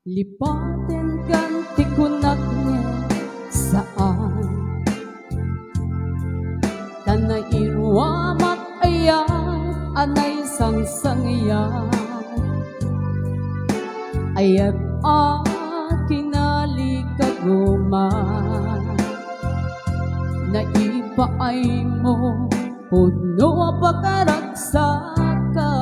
Lipatin ganti kunak niya saan tanay irwamak ayat anay sang-sangyan ayat kinali kaguman na ipaay mo puno pagkaragsaka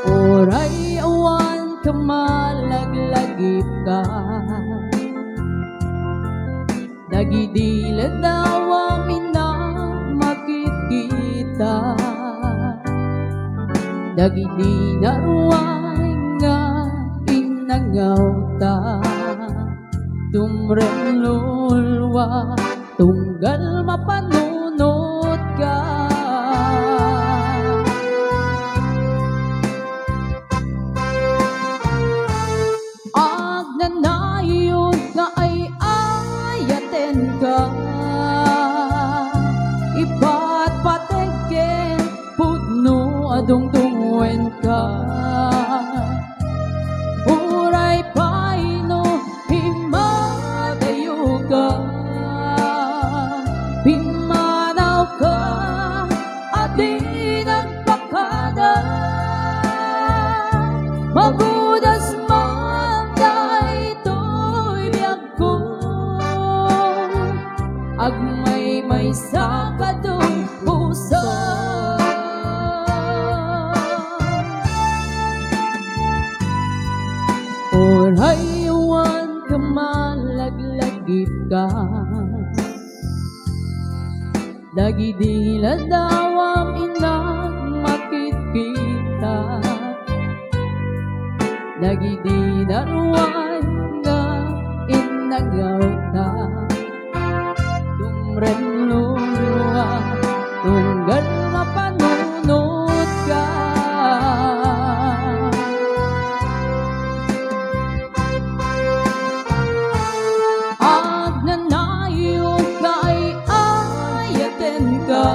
oray awan kamalaglagip ka nagidila daw amin na makikita nagidi na ruway nga inangaw ta tumrelulwa tunggal mapanunod ka agnanayon ka ay ayaten ka iba't patengke pudno adong tungwen ka uray paino himadayo ka pimanaw ka adi nagpakada magudas man dahito'y biyag ko agmay may sakadong puso oray awan kamalaglagip ka dagidila daw ang inang makikita dagidi na ruway nga inagaw ta tumrenlulwa tunggal mapanunod ka agnanayon ka ay ayaten ka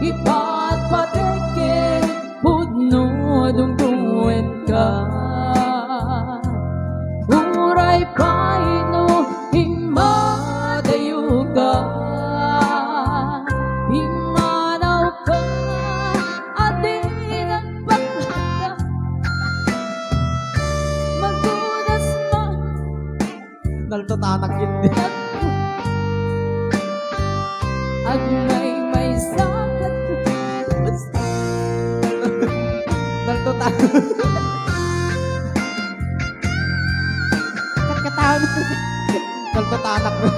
iba't pateke pudno adong tungwen ka uray paino himadayo ka himanaw ka adi nagpakada magudas mo Naltotanak yun din. agmay sakat Naltotanak. katawag Naltotanak mo.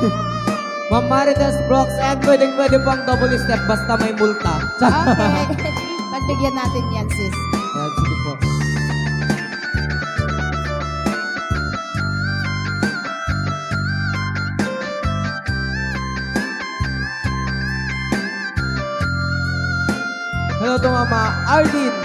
Ma'am Marites Brooks, and pwede pang double step basta may multa. Okay. Pagbigyan natin yan, sis. Yan, sige po. Hello to Mama Arlene